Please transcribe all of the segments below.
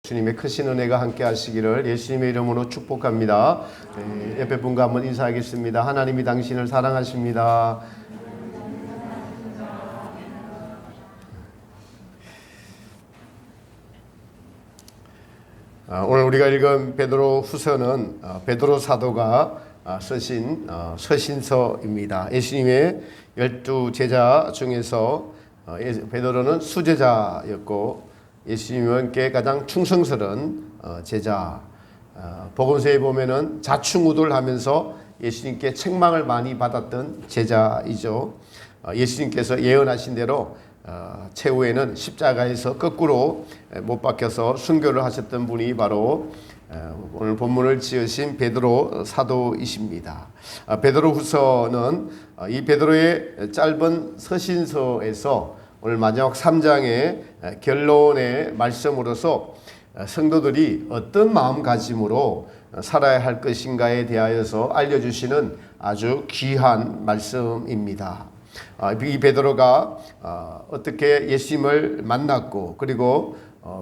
주님의 크신 은혜가 함께 하시기를 예수님의 이름으로 축복합니다. 옆에 분과 한번 인사하겠습니다. 하나님이 당신을 사랑하십니다. 오늘 우리가 읽은 베드로 후서는 베드로 사도가 쓰신 서신서입니다. 예수님의 12 제자 중에서 베드로는 수제자였고 예수님께 가장 충성스러운 제자. 복음서에 보면은 자충우돌하면서 예수님께 책망을 많이 받았던 제자이죠. 예수님께서 예언하신 대로 최후에는 십자가에서 거꾸로 못 박혀서 순교를 하셨던 분이 바로 오늘 본문을 지으신 베드로 사도이십니다. 베드로 후서는 이 베드로의 짧은 서신서에서 오늘 마지막 3장의 결론의 말씀으로서 성도들이 어떤 마음가짐으로 살아야 할 것인가에 대하여서 알려주시는 아주 귀한 말씀입니다. 이 베드로가 어떻게 예수님을 만났고 그리고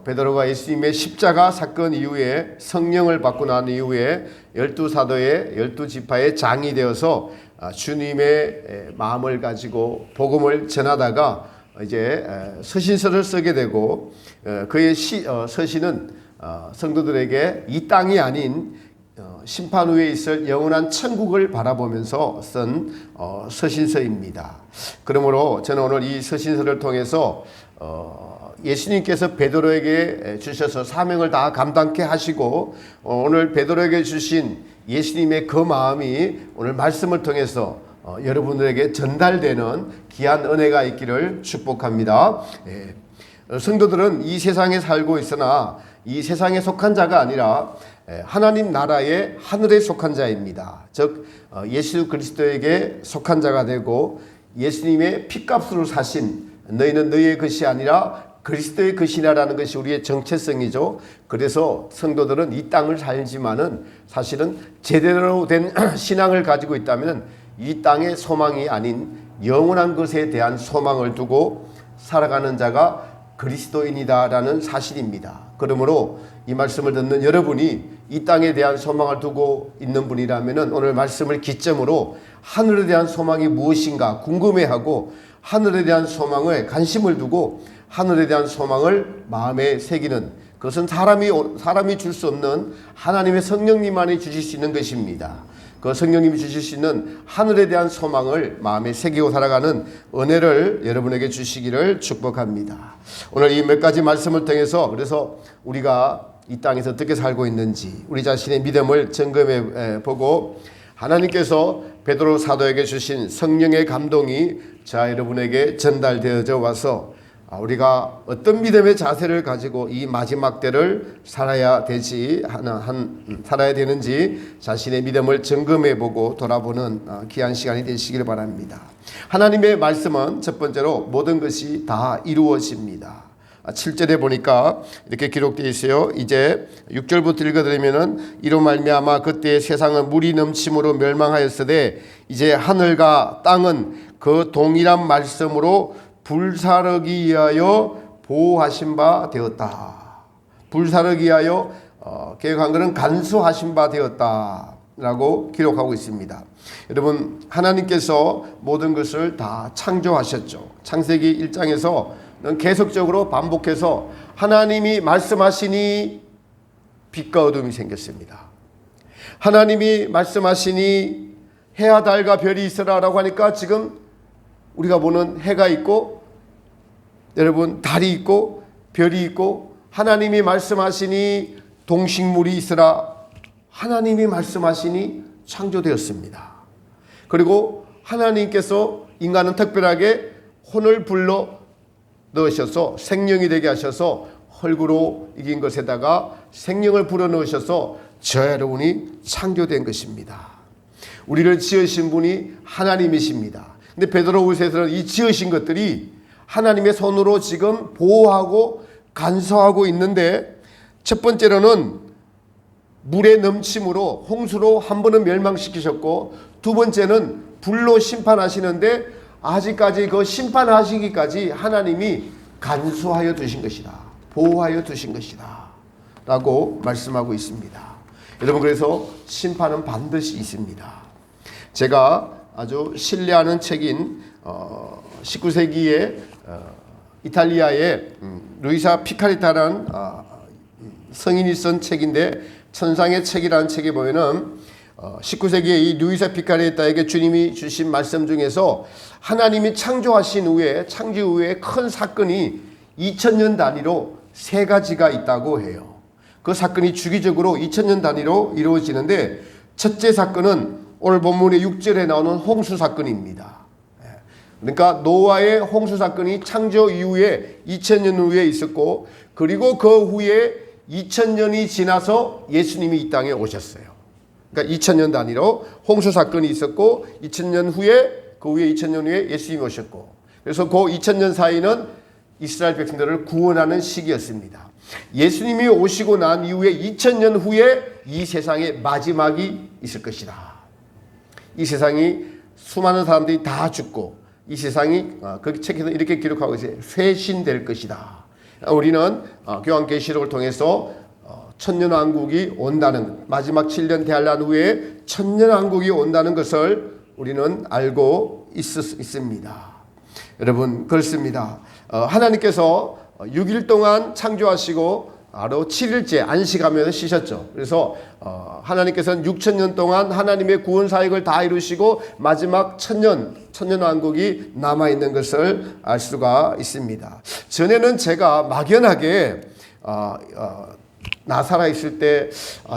베드로가 예수님의 십자가 사건 이후에 성령을 받고 난 이후에 12사도의 12지파의 장이 되어서 주님의 마음을 가지고 복음을 전하다가 이제 서신서를 쓰게 되고 그의 서신은 성도들에게 이 땅이 아닌 심판 후에 있을 영원한 천국을 바라보면서 쓴 서신서입니다. 그러므로 저는 오늘 이 서신서를 통해서 예수님께서 베드로에게 주셔서 사명을 다 감당케 하시고 오늘 베드로에게 주신 예수님의 그 마음이 오늘 말씀을 통해서 여러분들에게 전달되는 귀한 은혜가 있기를 축복합니다. 성도들은 이 세상에 살고 있으나 이 세상에 속한 자가 아니라 하나님 나라의 하늘에 속한 자입니다. 즉 예수 그리스도에게 속한 자가 되고 예수님의 피값으로 사신 너희는 너희의 것이 아니라 그리스도의 것이라는 것이 우리의 정체성이죠. 그래서 성도들은 이 땅을 살지만은 사실은 제대로 된 신앙을 가지고 있다면 이 땅의 소망이 아닌 영원한 것에 대한 소망을 두고 살아가는 자가 그리스도인이다라는 사실입니다. 그러므로 이 말씀을 듣는 여러분이 이 땅에 대한 소망을 두고 있는 분이라면 오늘 말씀을 기점으로 하늘에 대한 소망이 무엇인가 궁금해하고 하늘에 대한 소망에 관심을 두고 하늘에 대한 소망을 마음에 새기는 그것은 사람이 줄 수 없는 하나님의 성령님만이 주실 수 있는 것입니다. 그 성령님이 주실 수 있는 하늘에 대한 소망을 마음에 새기고 살아가는 은혜를 여러분에게 주시기를 축복합니다. 오늘 이 몇 가지 말씀을 통해서 그래서 우리가 이 땅에서 어떻게 살고 있는지 우리 자신의 믿음을 점검해 보고 하나님께서 베드로 사도에게 주신 성령의 감동이 여러분에게 전달되어져 와서 우리가 어떤 믿음의 자세를 가지고 이 마지막 때를 살아야 되는지 자신의 믿음을 점검해보고 돌아보는 귀한 시간이 되시기를 바랍니다. 하나님의 말씀은 첫 번째로 모든 것이 다 이루어집니다. 7절에 보니까 이렇게 기록되어 있어요. 이제 6절부터 읽어드리면은 이로 말미암아 그때 세상은 물이 넘침으로 멸망하였으되 이제 하늘과 땅은 그 동일한 말씀으로 불사르기 위하여 보호하신 바 되었다. 불사르기 위하여 계획한 것은 간수하신 바 되었다라고 기록하고 있습니다. 여러분 하나님께서 모든 것을 다 창조하셨죠. 창세기 1장에서는 계속적으로 반복해서 하나님이 말씀하시니 빛과 어둠이 생겼습니다. 하나님이 말씀하시니 해와 달과 별이 있으라라고 하니까 지금 우리가 보는 해가 있고 여러분 달이 있고 별이 있고 하나님이 말씀하시니 동식물이 있으라 하나님이 말씀하시니 창조되었습니다. 그리고 하나님께서 인간은 특별하게 혼을 불러 넣으셔서 생명이 되게 하셔서 헐구로 이긴 것에다가 생명을 불어 넣으셔서 저 여러분이 창조된 것입니다. 우리를 지으신 분이 하나님이십니다. 근데 베드로후서에서는 이 지으신 것들이 하나님의 손으로 지금 보호하고 간수하고 있는데 첫 번째로는 물의 넘침으로 홍수로 한 번은 멸망시키셨고 두 번째는 불로 심판하시는데 아직까지 그 심판하시기까지 하나님이 간수하여 두신 것이다. 보호하여 두신 것이다. 라고 말씀하고 있습니다. 여러분, 그래서 심판은 반드시 있습니다. 제가 아주 신뢰하는 책인 19세기에 이탈리아의 루이사 피카리타라는 성인이 쓴 책인데, 천상의 책이라는 책에 보면은 19세기에 이 루이사 피카리타에게 주님이 주신 말씀 중에서 하나님이 창조하신 후에, 창조 후에 큰 사건이 2000년 단위로 3가지가 있다고 해요. 그 사건이 주기적으로 2000년 단위로 이루어지는데, 첫째 사건은 오늘 본문의 6절에 나오는 홍수 사건입니다. 그러니까 노아의 홍수 사건이 창조 이후에 2000년 후에 있었고, 그리고 그 후에 2000년이 지나서 예수님이 이 땅에 오셨어요. 그러니까 2000년 단위로 홍수 사건이 있었고, 2000년 후에, 그 후에 2000년 후에 예수님이 오셨고, 그래서 그 2000년 사이는 이스라엘 백성들을 구원하는 시기였습니다. 예수님이 오시고 난 이후에 2000년 후에 이 세상에 마지막이 있을 것이다. 이 세상이 수많은 사람들이 다 죽고, 이 세상이 그 책에서 이렇게 기록하고 있어요. 쇄신될 것이다. 우리는 교환계시록을 통해서 천년왕국이 온다는, 마지막 7년 대환란 후에 천년왕국이 온다는 것을 우리는 알고 있습니다. 여러분, 그렇습니다. 하나님께서 6일 동안 창조하시고 바로 7일째 안식하면서 쉬셨죠. 그래서 하나님께서는 6000년 동안 하나님의 구원 사역을 다 이루시고 마지막 천년왕국이 남아있는 것을 알 수가 있습니다. 전에는 제가 막연하게 나 살아있을 때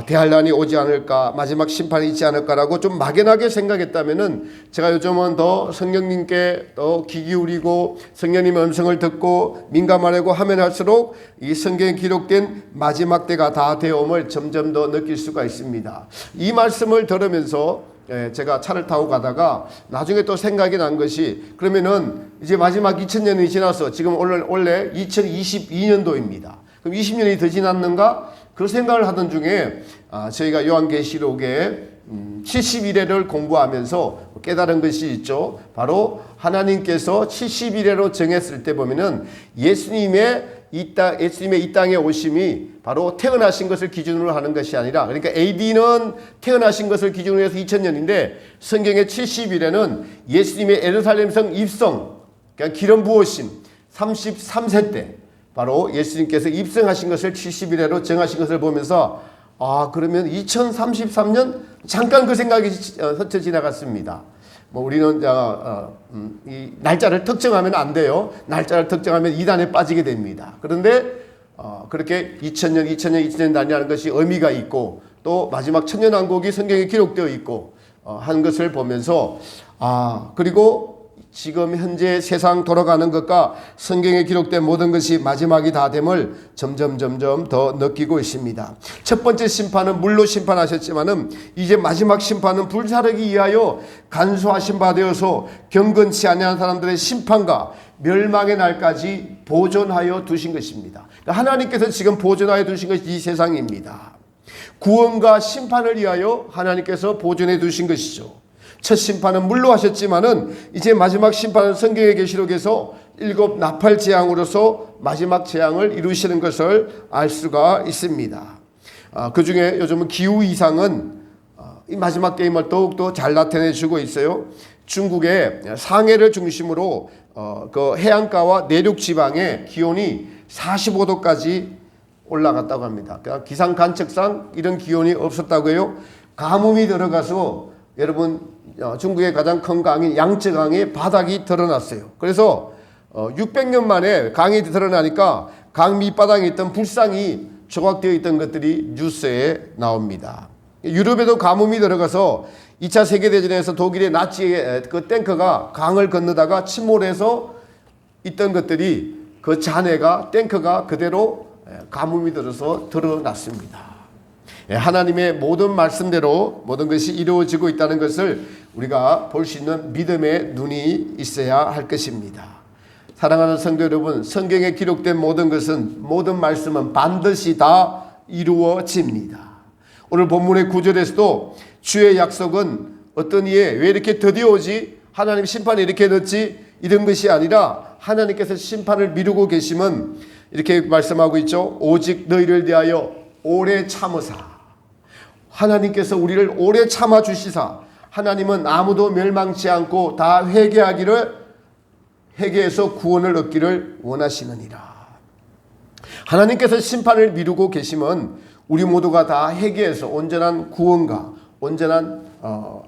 대환란이 오지 않을까, 마지막 심판이 있지 않을까라고 좀 막연하게 생각했다면은, 제가 요즘은 더 성령님께 더 귀 기울이고 성령님의 음성을 듣고 민감하려고 하면 할수록 이 성경에 기록된 마지막 때가 다 되어옴을 점점 더 느낄 수가 있습니다. 이 말씀을 들으면서 제가 차를 타고 가다가 나중에 또 생각이 난 것이, 그러면은 이제 마지막 2000년이 지나서 지금 원래 2022년도입니다. 그럼 20년이 더 지났는가? 그 생각을 하던 중에 저희가 요한계시록에 70일회를 공부하면서 깨달은 것이 있죠. 바로 하나님께서 70일회로 정했을 때 보면은 예수님의 이 땅에 오심이 바로 태어나신 것을 기준으로 하는 것이 아니라, 그러니까 AD는 태어나신 것을 기준으로 해서 2000년인데 성경의 70일회는 예수님의 예루살렘성 입성, 그러니까 기름 부으심 33세 때 바로 예수님께서 입성하신 것을 70일회로 정하신 것을 보면서, 그러면 2033년? 잠깐 그 생각이 스쳐 지나갔습니다. 우리는 이 날짜를 특정하면 안 돼요. 날짜를 특정하면 이단에 빠지게 됩니다. 그런데 그렇게 2000년 단위라는 것이 의미가 있고, 또 마지막 천년왕국이 성경에 기록되어 있고 한 것을 보면서, 그리고 지금 현재 세상 돌아가는 것과 성경에 기록된 모든 것이 마지막이 다 됨을 점점 더 느끼고 있습니다. 첫 번째 심판은 물로 심판하셨지만은 이제 마지막 심판은 불사르기 위하여 간수하신 바 되어서 경건치 아니한 사람들의 심판과 멸망의 날까지 보존하여 두신 것입니다. 하나님께서 지금 보존하여 두신 것이 이 세상입니다. 구원과 심판을 위하여 하나님께서 보존해 두신 것이죠. 첫 심판은 물로 하셨지만은 이제 마지막 심판은 성경의 계시록에서 7 나팔 재앙으로서 마지막 재앙을 이루시는 것을 알 수가 있습니다. 그 중에 요즘은 기후 이상은 이 마지막 게임을 더욱더 잘 나타내 주고 있어요. 중국의 상해를 중심으로 그 해안가와 내륙 지방의 기온이 45도까지 올라갔다고 합니다. 그러니까 기상 관측상 이런 기온이 없었다고 해요. 가뭄이 들어가서 여러분, 중국의 가장 큰 강인 양쯔강의 바닥이 드러났어요. 그래서 600년 만에 강이 드러나니까 강 밑바닥에 있던 불상이 조각되어 있던 것들이 뉴스에 나옵니다. 유럽에도 가뭄이 들어가서 2차 세계대전에서 독일의 나치의 그 탱크가 강을 건너다가 침몰해서 있던 것들이, 그 잔해가, 탱크가 그대로 가뭄이 들어서 드러났습니다. 하나님의 모든 말씀대로 모든 것이 이루어지고 있다는 것을 우리가 볼 수 있는 믿음의 눈이 있어야 할 것입니다. 사랑하는 성도 여러분, 성경에 기록된 모든 것은, 모든 말씀은 반드시 다 이루어집니다. 오늘 본문의 9절에서도 주의 약속은 어떤 이에 왜 이렇게 드디어 오지? 하나님 심판이 이렇게 늦지? 이런 것이 아니라 하나님께서 심판을 미루고 계심은 이렇게 말씀하고 있죠. 오직 너희를 대하여 오래 참으사. 하나님께서 우리를 오래 참아 주시사 하나님은 아무도 멸망치 않고 다 회개해서 구원을 얻기를 원하시느니라. 하나님께서 심판을 미루고 계시면 우리 모두가 다 회개해서 온전한 구원과 온전한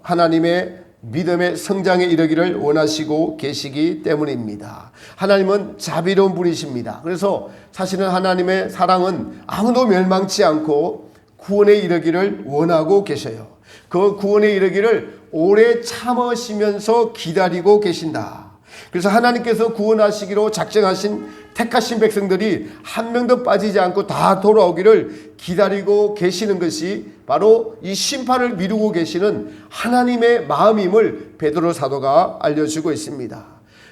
하나님의 믿음의 성장에 이르기를 원하시고 계시기 때문입니다. 하나님은 자비로운 분이십니다. 그래서 사실은 하나님의 사랑은 아무도 멸망치 않고 구원에 이르기를 원하고 계셔요. 그 구원에 이르기를 오래 참으시면서 기다리고 계신다. 그래서 하나님께서 구원하시기로 작정하신 택하신 백성들이 한 명도 빠지지 않고 다 돌아오기를 기다리고 계시는 것이 바로 이 심판을 미루고 계시는 하나님의 마음임을 베드로 사도가 알려주고 있습니다.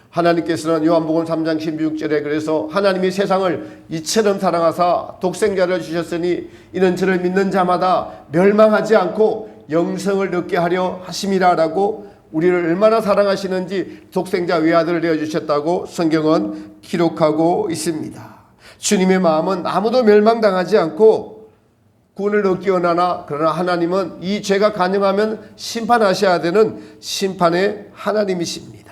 하나님께서는 요한복음 3장 16절에 그래서 하나님이 세상을 이처럼 사랑하사 독생자를 주셨으니 이는 저를 믿는 자마다 멸망하지 않고 영생을 얻게 하려 하심이라 라고 우리를 얼마나 사랑하시는지 독생자 외아들을 내어주셨다고 성경은 기록하고 있습니다. 주님의 마음은 아무도 멸망당하지 않고 구원을 얻기 원하나 그러나 하나님은 이 죄가 간영하면 심판하셔야 되는 심판의 하나님이십니다.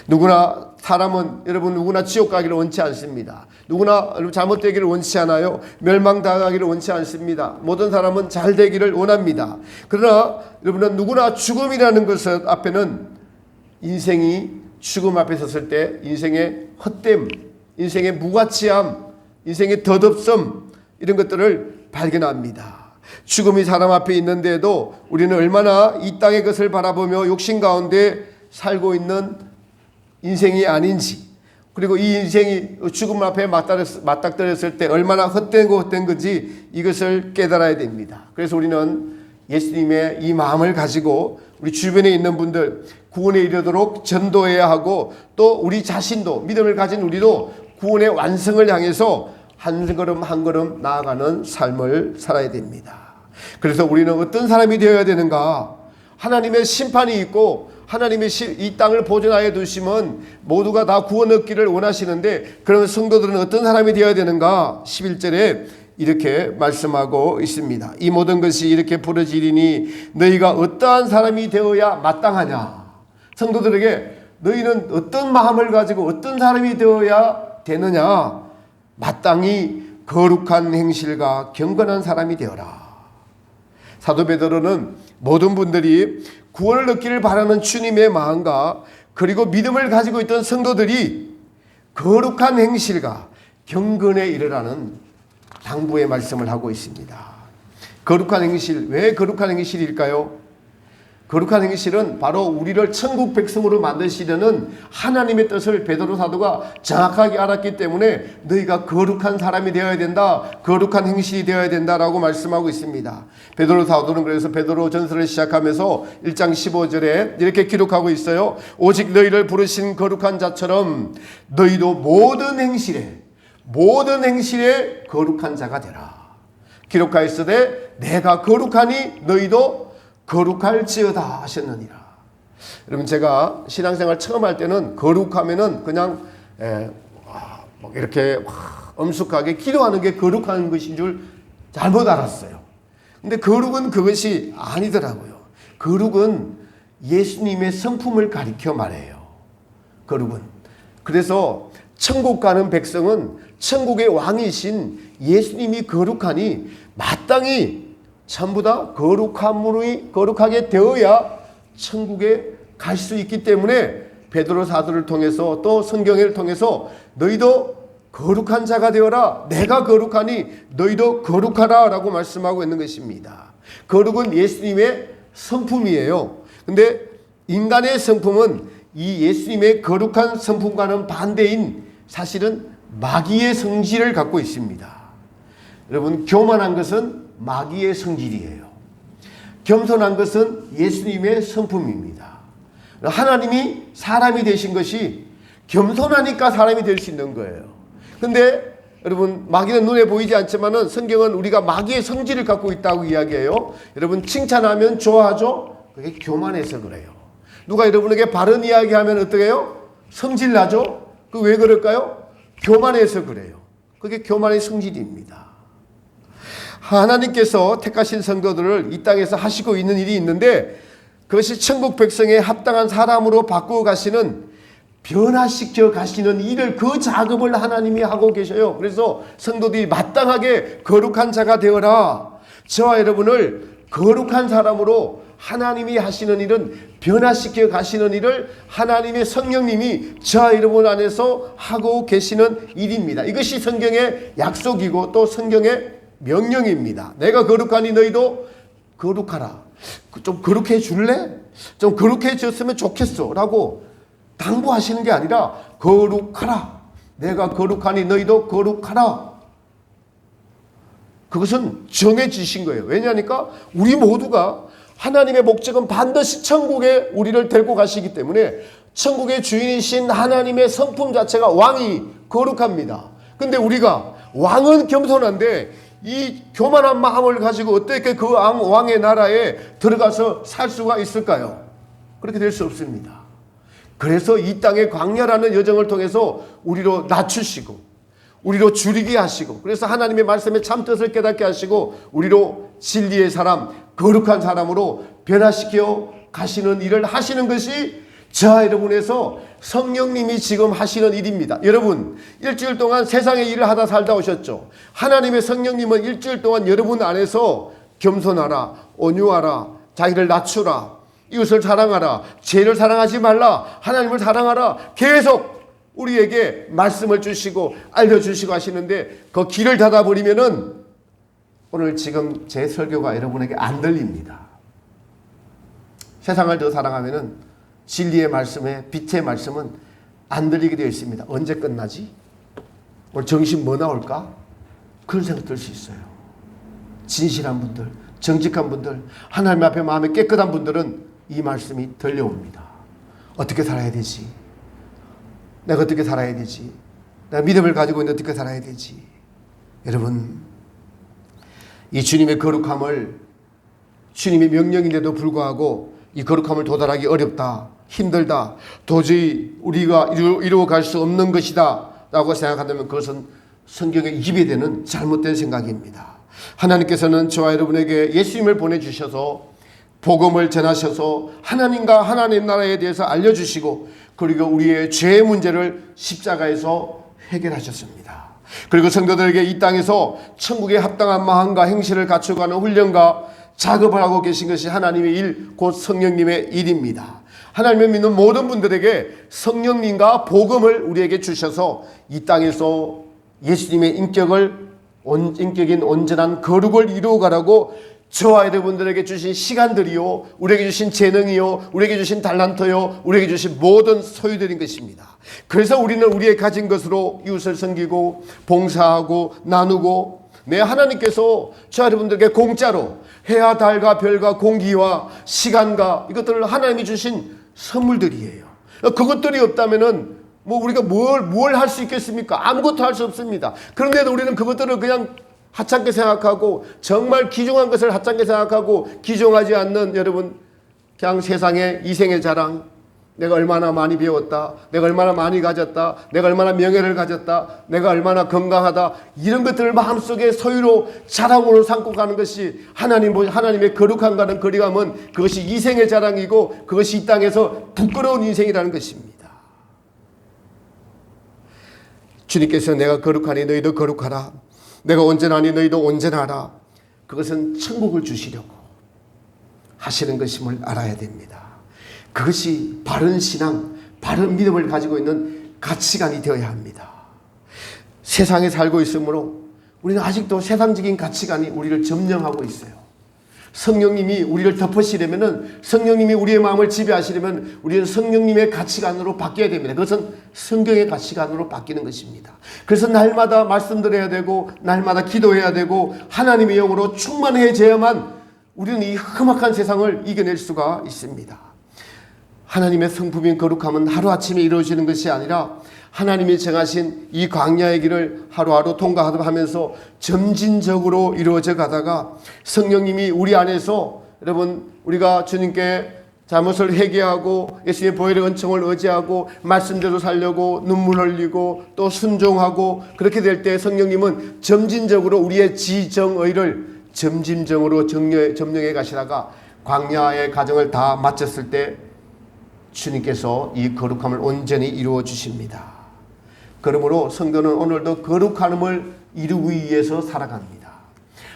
누구나 사람은 여러분 누구나 지옥 가기를 원치 않습니다. 누구나 잘못되기를 원치 않아요. 멸망당하기를 원치 않습니다. 모든 사람은 잘 되기를 원합니다. 그러나 여러분은 누구나 죽음이라는 것 앞에는 인생이 죽음 앞에 섰을 때 인생의 헛됨, 인생의 무가치함, 인생의 덧없음 이런 것들을 발견합니다. 죽음이 사람 앞에 있는데도 우리는 얼마나 이 땅의 것을 바라보며 욕심 가운데 살고 있는 인생이 아닌지, 그리고 이 인생이 죽음 앞에 맞닥뜨렸을 때 얼마나 헛된 건지 이것을 깨달아야 됩니다. 그래서 우리는 예수님의 이 마음을 가지고 우리 주변에 있는 분들 구원에 이르도록 전도해야 하고 또 우리 자신도 믿음을 가진 우리도 구원의 완성을 향해서 한 걸음 한 걸음 나아가는 삶을 살아야 됩니다. 그래서 우리는 어떤 사람이 되어야 되는가? 하나님의 심판이 있고 하나님의 이 땅을 보존하여 두시면 모두가 다 구원 얻기를 원하시는데 그러면 성도들은 어떤 사람이 되어야 되는가? 11절에 이렇게 말씀하고 있습니다. 이 모든 것이 이렇게 부러지리니 너희가 어떠한 사람이 되어야 마땅하냐? 성도들에게 너희는 어떤 마음을 가지고 어떤 사람이 되어야 되느냐? 마땅히 거룩한 행실과 경건한 사람이 되어라. 사도 베드로는 모든 분들이 구원을 얻기를 바라는 주님의 마음과 그리고 믿음을 가지고 있던 성도들이 거룩한 행실과 경건에 이르라는 당부의 말씀을 하고 있습니다. 거룩한 행실, 왜 거룩한 행실일까요? 거룩한 행실은 바로 우리를 천국 백성으로 만드시려는 하나님의 뜻을 베드로 사도가 정확하게 알았기 때문에 너희가 거룩한 사람이 되어야 된다, 거룩한 행실이 되어야 된다라고 말씀하고 있습니다. 베드로 사도는 그래서 베드로 전서를 시작하면서 1장 15절에 이렇게 기록하고 있어요. 오직 너희를 부르신 거룩한 자처럼 너희도 모든 행실에 거룩한 자가 되라. 기록하였으되 내가 거룩하니 너희도 거룩할지어다 하셨느니라. 여러분 제가 신앙생활 처음 할 때는 거룩하면은 그냥 이렇게 엄숙하게 기도하는 게 거룩한 것인 줄 잘못 알았어요. 근데 거룩은 그것이 아니더라고요. 거룩은 예수님의 성품을 가리켜 말해요. 거룩은. 그래서 천국 가는 백성은 천국의 왕이신 예수님이 거룩하니 마땅히 전부 다 거룩하게 되어야 천국에 갈 수 있기 때문에 베드로 사도를 통해서 또 성경을 통해서 너희도 거룩한 자가 되어라. 내가 거룩하니 너희도 거룩하라 라고 말씀하고 있는 것입니다. 거룩은 예수님의 성품이에요. 근데 인간의 성품은 이 예수님의 거룩한 성품과는 반대인 사실은 마귀의 성질을 갖고 있습니다. 여러분 교만한 것은 마귀의 성질이에요. 겸손한 것은 예수님의 성품입니다. 하나님이 사람이 되신 것이 겸손하니까 사람이 될 수 있는 거예요. 근데 여러분 마귀는 눈에 보이지 않지만은 성경은 우리가 마귀의 성질을 갖고 있다고 이야기해요. 여러분 칭찬하면 좋아하죠? 그게 교만해서 그래요. 누가 여러분에게 바른 이야기하면 어떻게 해요? 성질 나죠? 그 왜 그럴까요? 교만해서 그래요. 그게 교만의 성질입니다. 하나님께서 택하신 성도들을 이 땅에서 하시고 있는 일이 있는데 그것이 천국 백성에 합당한 사람으로 바꾸어 가시는, 변화시켜 가시는 일을, 그 작업을 하나님이 하고 계셔요. 그래서 성도들이 마땅하게 거룩한 자가 되어라. 저와 여러분을 거룩한 사람으로 하나님이 하시는 일은, 변화시켜 가시는 일을 하나님의 성령님이 저와 여러분 안에서 하고 계시는 일입니다. 이것이 성경의 약속이고 또 성경의 명령입니다. 내가 거룩하니 너희도 거룩하라. 좀 거룩해 줄래? 좀 거룩해졌으면 좋겠어 라고 당부하시는 게 아니라 거룩하라. 내가 거룩하니 너희도 거룩하라. 그것은 정해지신 거예요. 왜냐하니까 우리 모두가 하나님의 목적은 반드시 천국에 우리를 데리고 가시기 때문에 천국의 주인이신 하나님의 성품 자체가, 왕이 거룩합니다. 근데 우리가, 왕은 겸손한데 이 교만한 마음을 가지고 어떻게 그 왕의 나라에 들어가서 살 수가 있을까요? 그렇게 될 수 없습니다. 그래서 이 땅의 광야라는 여정을 통해서 우리로 낮추시고 우리로 줄이게 하시고, 그래서 하나님의 말씀에 참 뜻을 깨닫게 하시고 우리로 진리의 사람, 거룩한 사람으로 변화시켜 가시는 일을 하시는 것이 저와 여러분에서 성령님이 지금 하시는 일입니다. 여러분, 일주일 동안 세상의 일을 하다 살다 오셨죠. 하나님의 성령님은 일주일 동안 여러분 안에서 겸손하라, 온유하라, 자기를 낮추라, 이웃을 사랑하라, 죄를 사랑하지 말라, 하나님을 사랑하라, 계속 우리에게 말씀을 주시고 알려주시고 하시는데, 그 길을 닫아버리면은 오늘 지금 제 설교가 여러분에게 안 들립니다. 세상을 더 사랑하면은 진리의 말씀에, 빛의 말씀은 안 들리게 되어 있습니다. 언제 끝나지? 오늘 정신 뭐 나올까? 그런 생각 들 수 있어요. 진실한 분들, 정직한 분들, 하나님 앞에 마음이 깨끗한 분들은 이 말씀이 들려옵니다. 어떻게 살아야 되지? 내가 어떻게 살아야 되지? 내가 믿음을 가지고 있는데 어떻게 살아야 되지? 여러분, 이 주님의 거룩함을, 주님의 명령인데도 불구하고 이 거룩함을 도달하기 어렵다, 힘들다, 도저히 우리가 이루어 갈 수 없는 것이다 라고 생각한다면 그것은 성경에 위배되는 잘못된 생각입니다. 하나님께서는 저와 여러분에게 예수님을 보내주셔서 복음을 전하셔서 하나님과 하나님 나라에 대해서 알려주시고, 그리고 우리의 죄 문제를 십자가에서 해결하셨습니다. 그리고 성도들에게 이 땅에서 천국에 합당한 마음과 행실을 갖춰가는 훈련과 작업을 하고 계신 것이 하나님의 일, 곧 성령님의 일입니다. 하나님을 믿는 모든 분들에게 성령님과 복음을 우리에게 주셔서 이 땅에서 예수님의 인격인 온전한 거룩을 이루어가라고 저와 여러분들에게 주신 시간들이요, 우리에게 주신 재능이요, 우리에게 주신 달란트요, 우리에게 주신 모든 소유들인 것입니다. 그래서 우리는 우리의 가진 것으로 이웃을 섬기고 봉사하고 나누고, 하나님께서 저와 여러분들에게 공짜로 해와 달과 별과 공기와 시간과 이것들을 하나님이 주신 선물들이에요. 그것들이 없다면은 우리가 뭘 할 수 있겠습니까? 아무것도 할 수 없습니다. 그런데도 우리는 그것들을 그냥 하찮게 생각하고, 정말 귀중한 것을 하찮게 생각하고, 귀중하지 않는, 여러분, 그냥 세상의 이생의 자랑, 내가 얼마나 많이 배웠다, 내가 얼마나 많이 가졌다, 내가 얼마나 명예를 가졌다, 내가 얼마나 건강하다, 이런 것들을 마음속에 소유로 자랑으로 삼고 가는 것이 하나님의 거룩함과는 거리감은, 그것이 이생의 자랑이고 그것이 이 땅에서 부끄러운 인생이라는 것입니다. 주님께서 내가 거룩하니 너희도 거룩하라, 내가 온전하니 너희도 온전하라, 그것은 천국을 주시려고 하시는 것임을 알아야 됩니다. 그것이 바른 신앙, 바른 믿음을 가지고 있는 가치관이 되어야 합니다. 세상에 살고 있으므로 우리는 아직도 세상적인 가치관이 우리를 점령하고 있어요. 성령님이 우리를 덮으시려면, 성령님이 우리의 마음을 지배하시려면 우리는 성령님의 가치관으로 바뀌어야 됩니다. 그것은 성경의 가치관으로 바뀌는 것입니다. 그래서 날마다 말씀드려야 되고, 날마다 기도해야 되고, 하나님의 영으로 충만해져야만 우리는 이 험악한 세상을 이겨낼 수가 있습니다. 하나님의 성품인 거룩함은 하루아침에 이루어지는 것이 아니라 하나님이 정하신 이 광야의 길을 하루하루 통과하면서 점진적으로 이루어져 가다가 성령님이 우리 안에서, 여러분, 우리가 주님께 잘못을 회개하고 예수님의 보혈의 은총을 의지하고 말씀대로 살려고 눈물 흘리고 또 순종하고, 그렇게 될 때 성령님은 점진적으로 우리의 지정의를 점진정으로 점령해 가시다가 광야의 과정을 다 마쳤을 때 주님께서 이 거룩함을 온전히 이루어 주십니다. 그러므로 성도는 오늘도 거룩함을 이루기 위해서 살아갑니다.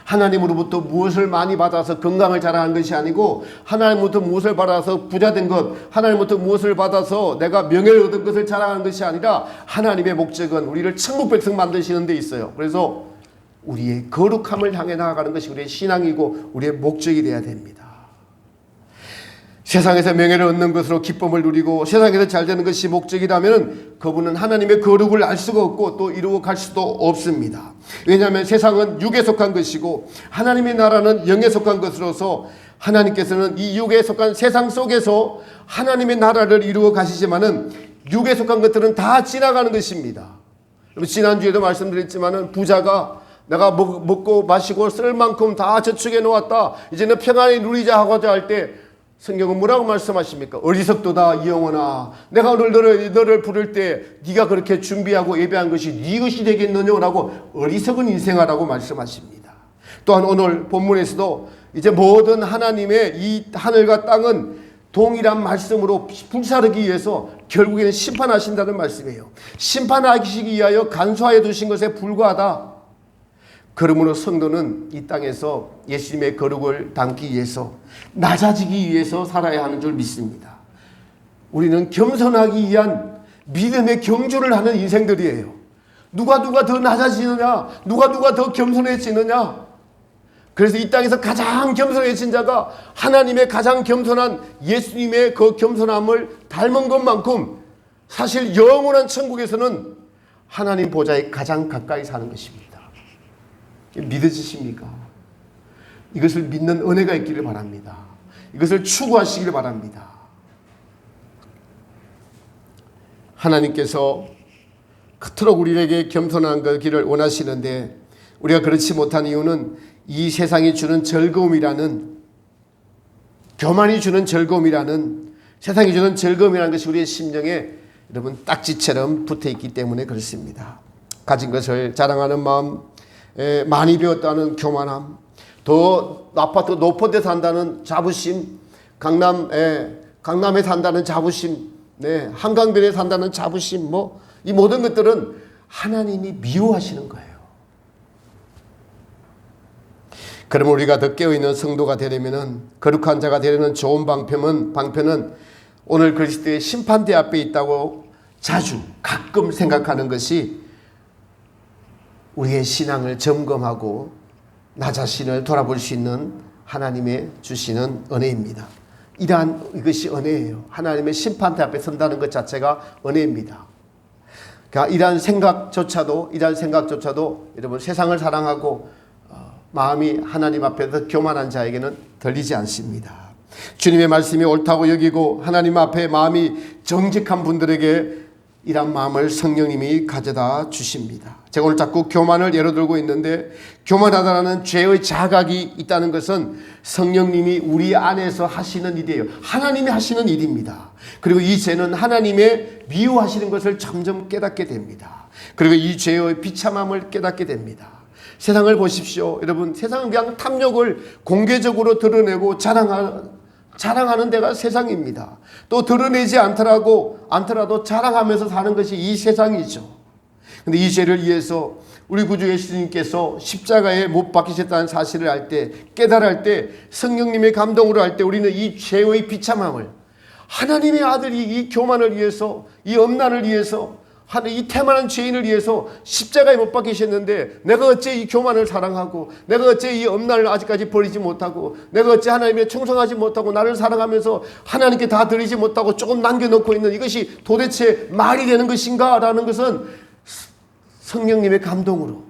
하나님으로부터 무엇을 많이 받아서 건강을 자랑하는 것이 아니고, 하나님부터 무엇을 받아서 부자된 것, 하나님부터 무엇을 받아서 내가 명예를 얻은 것을 자랑하는 것이 아니라, 하나님의 목적은 우리를 천국 백성 만드시는 데 있어요. 그래서 우리의 거룩함을 향해 나아가는 것이 우리의 신앙이고 우리의 목적이 되어야 됩니다. 세상에서 명예를 얻는 것으로 기쁨을 누리고 세상에서 잘 되는 것이 목적이라면 그분은 하나님의 거룩을 알 수가 없고 또 이루어 갈 수도 없습니다. 왜냐하면 세상은 육에 속한 것이고 하나님의 나라는 영에 속한 것으로서, 하나님께서는 이 육에 속한 세상 속에서 하나님의 나라를 이루어 가시지만은 육에 속한 것들은 다 지나가는 것입니다. 지난주에도 말씀드렸지만은 부자가 내가 먹고 마시고 쓸 만큼 다 저축해 놓았다, 이제는 평안히 누리자 하고자 할 때 성경은 뭐라고 말씀하십니까? 어리석도다 이 영혼아, 내가 오늘 너를 부를 때 네가 그렇게 준비하고 예배한 것이 네 것이 되겠느냐라고 어리석은 인생하라고 말씀하십니다. 또한 오늘 본문에서도 이제 모든 하나님의 이 하늘과 땅은 동일한 말씀으로 불사르기 위해서 결국에는 심판하신다는 말씀이에요. 심판하시기 위하여 간소하여 두신 것에 불과하다. 그러므로 성도는 이 땅에서 예수님의 거룩을 담기 위해서, 낮아지기 위해서 살아야 하는 줄 믿습니다. 우리는 겸손하기 위한 믿음의 경주를 하는 인생들이에요. 누가 더 낮아지느냐, 누가 더 겸손해지느냐. 그래서 이 땅에서 가장 겸손해진 자가 하나님의 가장 겸손한 예수님의 그 겸손함을 닮은 것만큼 사실 영원한 천국에서는 하나님 보좌에 가장 가까이 사는 것입니다. 믿어지십니까? 이것을 믿는 은혜가 있기를 바랍니다. 이것을 추구하시기를 바랍니다. 하나님께서 그토록 우리에게 겸손한 그 길을 원하시는데, 우리가 그렇지 못한 이유는 이 세상이 주는 즐거움이라는, 교만이 주는 즐거움이라는, 세상이 주는 즐거움이라는 것이 우리의 심령에 여러분 딱지처럼 붙어있기 때문에 그렇습니다. 가진 것을 자랑하는 마음, 많이 배웠다는 교만함, 더 아파트 높은 데 산다는 자부심, 강남에 산다는 자부심, 한강변에 산다는 자부심, 이 모든 것들은 하나님이 미워하시는 거예요. 그러면 우리가 더 깨어있는 성도가 되려면, 거룩한 자가 되려는 좋은 방편은 오늘 그리스도의 심판대 앞에 있다고 자주 가끔 생각하는 것이 우리의 신앙을 점검하고 나 자신을 돌아볼 수 있는 하나님의 주시는 은혜입니다. 이것이 은혜예요. 하나님의 심판대 앞에 선다는 것 자체가 은혜입니다. 그러니까 이러한 생각조차도 여러분 세상을 사랑하고 마음이 하나님 앞에서 교만한 자에게는 들리지 않습니다. 주님의 말씀이 옳다고 여기고 하나님 앞에 마음이 정직한 분들에게 이런 마음을 성령님이 가져다 주십니다. 제가 오늘 자꾸 교만을 예로 들고 있는데, 교만하다는 죄의 자각이 있다는 것은 성령님이 우리 안에서 하시는 일이에요. 하나님이 하시는 일입니다. 그리고 이 죄는 하나님의 미워하시는 것을 점점 깨닫게 됩니다. 그리고 이 죄의 비참함을 깨닫게 됩니다. 세상을 보십시오. 여러분, 세상은 그냥 탐욕을 공개적으로 드러내고 자랑하는 데가 세상입니다. 또 드러내지 않더라도 자랑하면서 사는 것이 이 세상이죠. 근데 이 죄를 위해서 우리 구주 예수님께서 십자가에 못 박히셨다는 사실을 알 때, 깨달을 때, 성령님의 감동으로 할 때 우리는 이 죄의 비참함을, 하나님의 아들이 이 교만을 위해서, 이 엄난을 위해서, 이 태만한 죄인을 위해서 십자가에 못 박히셨는데, 내가 어째 이 교만을 사랑하고, 내가 어째 이 엄난을 아직까지 버리지 못하고, 내가 어째 하나님의 충성하지 못하고, 나를 사랑하면서 하나님께 다 드리지 못하고 조금 남겨놓고 있는 이것이 도대체 말이 되는 것인가? 라는 것은 성령님의 감동으로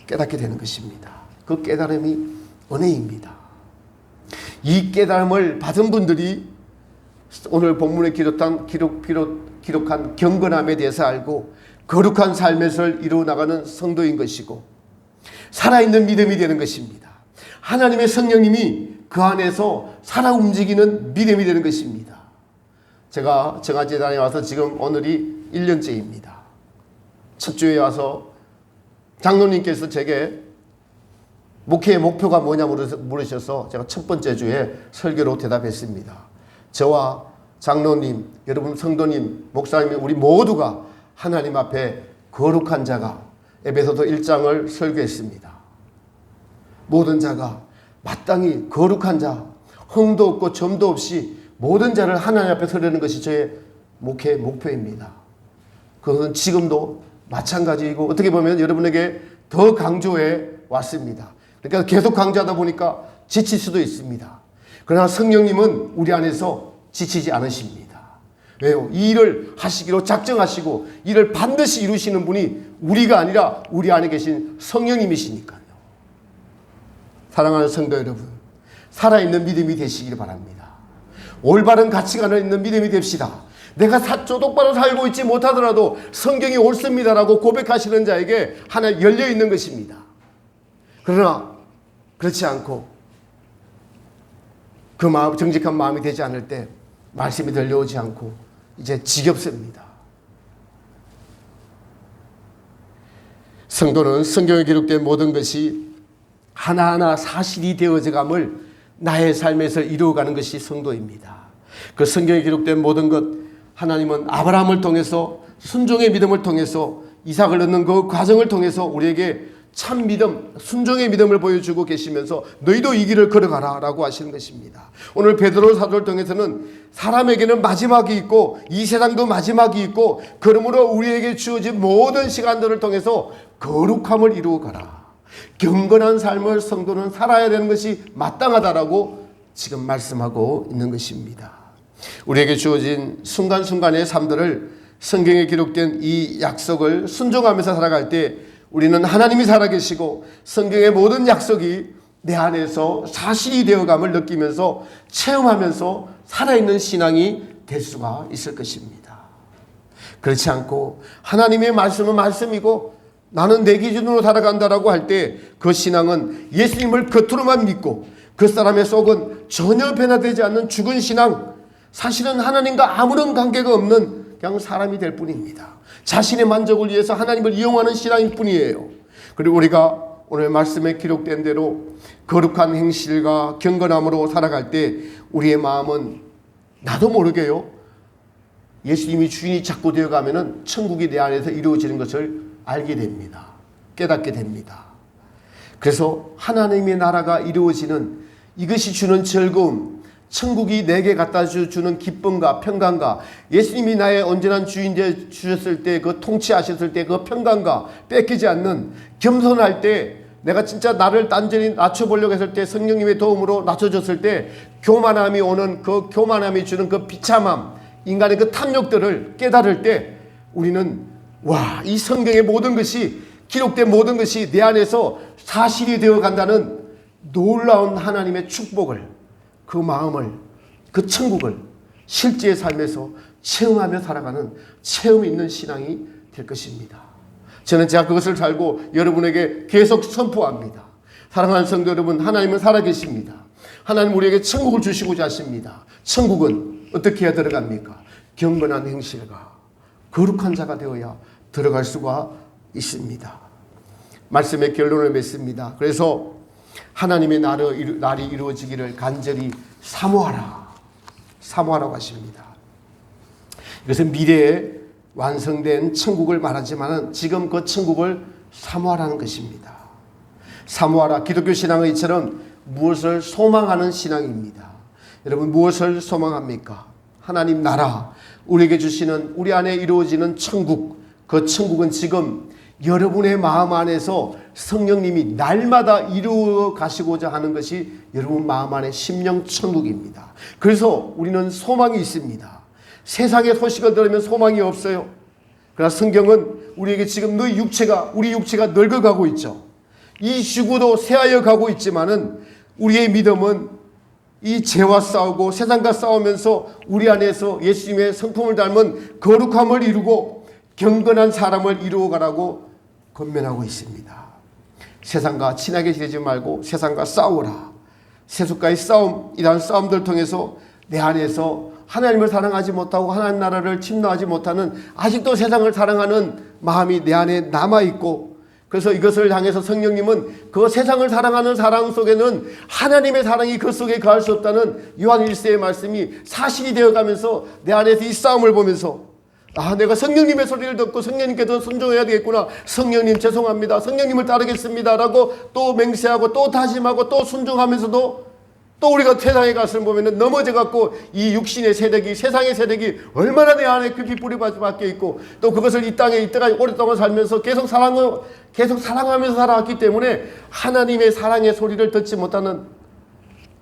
깨닫게 되는 것입니다. 그 깨달음이 은혜입니다. 이 깨달음을 받은 분들이 오늘 본문에 기록한 경건함에 대해서 알고 거룩한 삶의 것을 이루어 나가는 성도인 것이고, 살아있는 믿음이 되는 것입니다. 하나님의 성령님이 그 안에서 살아 움직이는 믿음이 되는 것입니다. 제가 정화재단에 와서 지금 오늘이 1년째입니다. 첫 주에 와서 장로님께서 제게 목회의 목표가 뭐냐 물으셔서 제가 첫 번째 주에 설교로 대답했습니다. 저와 장로님, 여러분 성도님, 목사님, 우리 모두가 하나님 앞에 거룩한 자가, 에베소서 1장을 설교했습니다. 모든 자가 마땅히 거룩한 자, 흠도 없고 점도 없이 모든 자를 하나님 앞에 서려는 것이 저의 목회의 목표입니다. 그것은 지금도 마찬가지이고 어떻게 보면 여러분에게 더 강조해 왔습니다. 그러니까 계속 강조하다 보니까 지칠 수도 있습니다. 그러나 성령님은 우리 안에서 지치지 않으십니다. 왜요? 이 일을 하시기로 작정하시고 이를 반드시 이루시는 분이 우리가 아니라 우리 안에 계신 성령님이시니까요. 사랑하는 성도 여러분, 살아있는 믿음이 되시기를 바랍니다. 올바른 가치관을 있는 믿음이 됩시다. 내가 똑바로 살고 있지 못하더라도 성경이 옳습니다라고 고백하시는 자에게 하나 열려있는 것입니다. 그러나 그렇지 않고 그 마음, 정직한 마음이 되지 않을 때 말씀이 들려오지 않고 이제 지겹습니다. 성도는 성경에 기록된 모든 것이 하나하나 사실이 되어져감을 나의 삶에서 이루어가는 것이 성도입니다. 그 성경에 기록된 모든 것, 하나님은 아브라함을 통해서 순종의 믿음을 통해서 이삭을 얻는 그 과정을 통해서 우리에게 참 믿음, 순종의 믿음을 보여주고 계시면서 너희도 이 길을 걸어가라 라고 하시는 것입니다. 오늘 베드로 사도를 통해서는 사람에게는 마지막이 있고 이 세상도 마지막이 있고 그러므로 우리에게 주어진 모든 시간들을 통해서 거룩함을 이루어가라. 경건한 삶을 성도는 살아야 되는 것이 마땅하다라고 지금 말씀하고 있는 것입니다. 우리에게 주어진 순간순간의 삶들을 성경에 기록된 이 약속을 순종하면서 살아갈 때 우리는 하나님이 살아계시고 성경의 모든 약속이 내 안에서 사실이 되어감을 느끼면서 체험하면서 살아있는 신앙이 될 수가 있을 것입니다. 그렇지 않고 하나님의 말씀은 말씀이고 나는 내 기준으로 살아간다라고 할 때 그 신앙은 예수님을 겉으로만 믿고 그 사람의 속은 전혀 변화되지 않는 죽은 신앙, 사실은 하나님과 아무런 관계가 없는 그냥 사람이 될 뿐입니다. 자신의 만족을 위해서 하나님을 이용하는 신앙일 뿐이에요. 그리고 우리가 오늘 말씀에 기록된 대로 거룩한 행실과 경건함으로 살아갈 때 우리의 마음은 나도 모르게요, 예수님이 주인이 자꾸 되어가면은 천국이 내 안에서 이루어지는 것을 알게 됩니다. 깨닫게 됩니다. 그래서 하나님의 나라가 이루어지는 이것이 주는 즐거움, 천국이 내게 갖다 주는 기쁨과 평강과 예수님이 나의 온전한 주인 되어 주셨을 때 그 통치하셨을 때 그 평강과 뺏기지 않는, 겸손할 때 내가 진짜 나를 단전히 낮춰보려고 했을 때 성령님의 도움으로 낮춰졌을 때 교만함이 오는 그 교만함이 주는 그 비참함, 인간의 그 탐욕들을 깨달을 때 우리는 와, 이 성경의 모든 것이 기록된 모든 것이 내 안에서 사실이 되어 간다는 놀라운 하나님의 축복을, 그 마음을, 그 천국을 실제의 삶에서 체험하며 살아가는 체험이 있는 신앙이 될 것입니다. 저는 제가 그것을 살고 여러분에게 계속 선포합니다. 사랑하는 성도 여러분, 하나님은 살아계십니다. 하나님 우리에게 천국을 주시고자 하십니다. 천국은 어떻게 해야 들어갑니까? 경건한 행실과 거룩한 자가 되어야 들어갈 수가 있습니다. 말씀의 결론을 맺습니다. 그래서 하나님의 날이 이루어지기를 간절히 사모하라고 하십니다. 이것은 미래에 완성된 천국을 말하지만 지금 그 천국을 사모하라는 것입니다. 사모하라, 기독교 신앙의 이처럼 무엇을 소망하는 신앙입니다. 여러분, 무엇을 소망합니까? 하나님 나라, 우리에게 주시는, 우리 안에 이루어지는 천국, 그 천국은 지금 여러분의 마음 안에서 성령님이 날마다 이루어 가시고자 하는 것이 여러분 마음 안에 심령 천국입니다. 그래서 우리는 소망이 있습니다. 세상의 소식을 들으면 소망이 없어요. 그러나 성경은 우리에게 지금 우리 육체가 늙어가고 있죠. 이 지구도 쇠하여 가고 있지만은 우리의 믿음은 이 죄와 싸우고 세상과 싸우면서 우리 안에서 예수님의 성품을 닮은 거룩함을 이루고 경건한 사람을 이루어가라고 권면하고 있습니다. 세상과 친하게 지내지 말고 세상과 싸우라. 세속과의 싸움, 이러한 싸움들 통해서 내 안에서 하나님을 사랑하지 못하고 하나님 나라를 침노하지 못하는, 아직도 세상을 사랑하는 마음이 내 안에 남아있고, 그래서 이것을 향해서 성령님은 그 세상을 사랑하는 사랑 속에는 하나님의 사랑이 그 속에 가할 수 없다는 요한 1세의 말씀이 사실이 되어가면서 내 안에서 이 싸움을 보면서 내가 성령님의 소리를 듣고 성령님께도 순종해야 되겠구나. 성령님 죄송합니다. 성령님을 따르겠습니다. 라고 또 맹세하고 또 다짐하고 또 순종하면서도 또 우리가 세상에 가서 보면 넘어져갖고 이 육신의 세력이 세상의 세력이 얼마나 내 안에 깊이 뿌리 박혀 있고 또 그것을 이 땅에 이때까지 오랫동안 살면서 계속 사랑하면서 살아왔기 때문에 하나님의 사랑의 소리를 듣지 못하는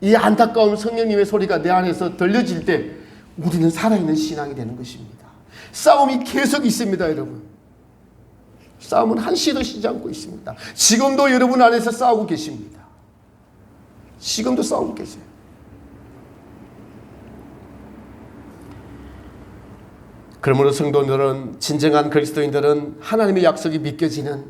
이 안타까운 성령님의 소리가 내 안에서 들려질 때 우리는 살아있는 신앙이 되는 것입니다. 싸움이 계속 있습니다, 여러분. 싸움은 한시도 쉬지 않고 있습니다. 지금도 여러분 안에서 싸우고 계십니다. 지금도 싸우고 계세요. 그러므로 성도들은, 진정한 그리스도인들은 하나님의 약속이 믿겨지는,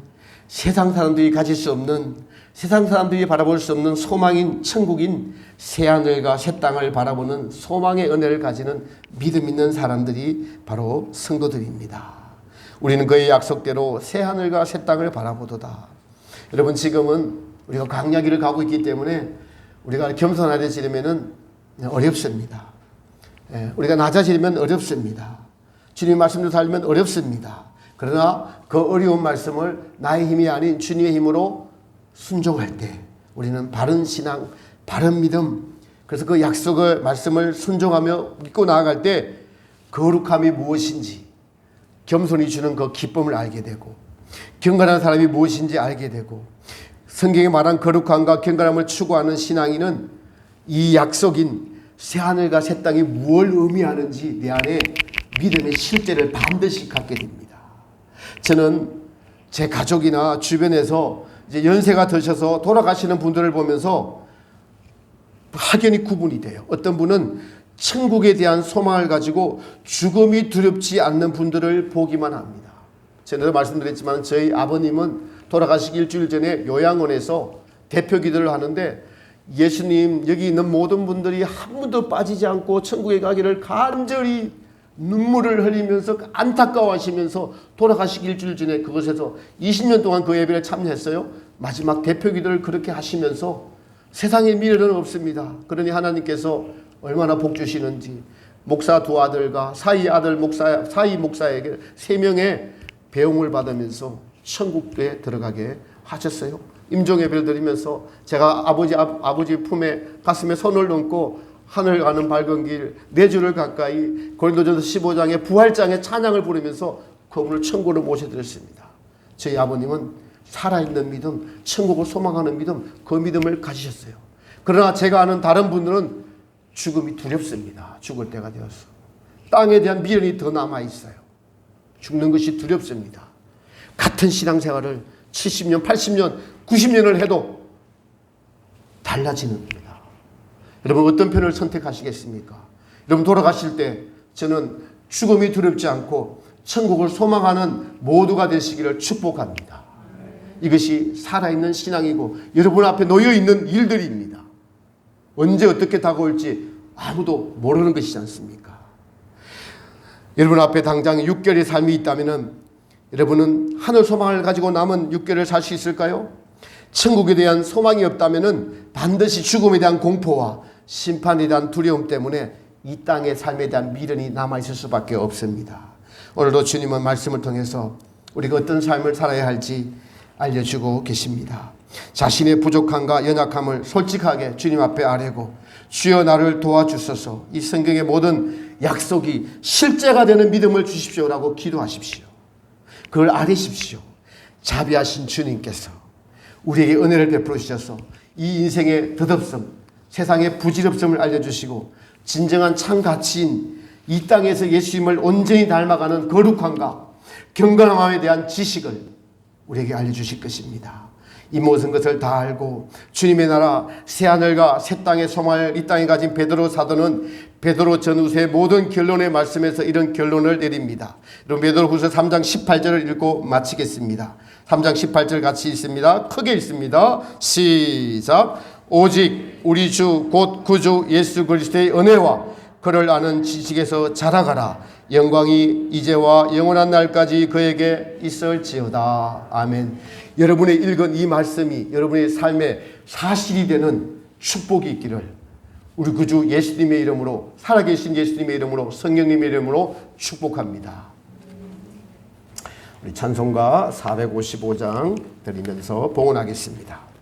세상 사람들이 가질 수 없는, 세상 사람들이 바라볼 수 없는 소망인 천국인 새하늘과 새 땅을 바라보는 소망의 은혜를 가지는 믿음 있는 사람들이 바로 성도들입니다. 우리는 그의 약속대로 새하늘과 새 땅을 바라보도다. 여러분, 지금은 우리가 광야길을 가고 있기 때문에 우리가 겸손하려면 어렵습니다. 우리가 낮아지려면 어렵습니다. 주님 말씀대로 살면 어렵습니다. 그러나 그 어려운 말씀을 나의 힘이 아닌 주님의 힘으로 순종할 때 우리는 바른 신앙, 바른 믿음, 그래서 그 약속의 말씀을 순종하며 믿고 나아갈 때 거룩함이 무엇인지, 겸손이 주는 그 기쁨을 알게 되고, 경건한 사람이 무엇인지 알게 되고, 성경에 말한 거룩함과 경건함을 추구하는 신앙인은 이 약속인 새하늘과 새 땅이 무엇을 의미하는지 내 안에 믿음의 실제를 반드시 갖게 됩니다. 저는 제 가족이나 주변에서 이제 연세가 드셔서 돌아가시는 분들을 보면서 확연히 구분이 돼요. 어떤 분은 천국에 대한 소망을 가지고 죽음이 두렵지 않는 분들을 보기만 합니다. 전에도 말씀드렸지만 저희 아버님은 돌아가시기 일주일 전에 요양원에서 대표 기도를 하는데, 예수님, 여기 있는 모든 분들이 한 분도 빠지지 않고 천국에 가기를 간절히 눈물을 흘리면서 안타까워하시면서 돌아가시기 일주일 전에 그곳에서 20년 동안 그 예배를 참여했어요. 마지막 대표 기도를 그렇게 하시면서 세상에 미래는 없습니다. 그러니 하나님께서 얼마나 복 주시는지 목사 두 아들과 사이 목사에게 3명의 배웅을 받으면서 천국에 들어가게 하셨어요. 임종예배를 드리면서 제가 아버지 품에 가슴에 손을 얹고 하늘 가는 밝은 길 4주를 가까이 고린도전서 15장의 부활장의 찬양을 부르면서 그분을 천국으로 모셔드렸습니다. 저희 아버님은 살아있는 믿음, 천국을 소망하는 믿음, 그 믿음을 가지셨어요. 그러나 제가 아는 다른 분들은 죽음이 두렵습니다. 죽을 때가 되어서 땅에 대한 미련이 더 남아있어요. 죽는 것이 두렵습니다. 같은 신앙생활을 70년, 80년, 90년을 해도 달라지는 겁니다. 여러분, 어떤 편을 선택하시겠습니까? 여러분, 돌아가실 때 저는 죽음이 두렵지 않고 천국을 소망하는 모두가 되시기를 축복합니다. 이것이 살아있는 신앙이고 여러분 앞에 놓여있는 일들입니다. 언제 어떻게 다가올지 아무도 모르는 것이지 않습니까? 여러분 앞에 당장 6개월의 삶이 있다면 여러분은 하늘 소망을 가지고 남은 6개월을 살 수 있을까요? 천국에 대한 소망이 없다면 반드시 죽음에 대한 공포와 심판에 대한 두려움 때문에 이 땅의 삶에 대한 미련이 남아있을 수밖에 없습니다. 오늘도 주님은 말씀을 통해서 우리가 어떤 삶을 살아야 할지 알려주고 계십니다. 자신의 부족함과 연약함을 솔직하게 주님 앞에 아뢰고, 주여 나를 도와주소서, 이 성경의 모든 약속이 실제가 되는 믿음을 주십시오라고 기도하십시오. 그걸 아뢰십시오. 자비하신 주님께서 우리에게 은혜를 베풀어 주셔서 이 인생의 덧없음, 세상의 부질없음을 알려주시고 진정한 참 가치인 이 땅에서 예수님을 온전히 닮아가는 거룩함과 경건함에 대한 지식을 우리에게 알려주실 것입니다. 이 모든 것을 다 알고 주님의 나라 새하늘과 새 땅의 소망을 이 땅에 가진 베드로 사도는 베드로 전후서의 모든 결론의 말씀에서 이런 결론을 내립니다. 여러분, 베드로후서 3장 18절을 읽고 마치겠습니다. 3장 18절 같이 읽습니다. 크게 읽습니다. 시작. 오직 우리 주 곧 구주 예수 그리스도의 은혜와 그를 아는 지식에서 자라가라. 영광이 이제와 영원한 날까지 그에게 있을지어다. 아멘. 여러분의 읽은 이 말씀이 여러분의 삶의 사실이 되는 축복이 있기를 우리 구주 예수님의 이름으로, 살아계신 예수님의 이름으로, 성령님의 이름으로 축복합니다. 우리 찬송가 455장 드리면서 봉헌하겠습니다.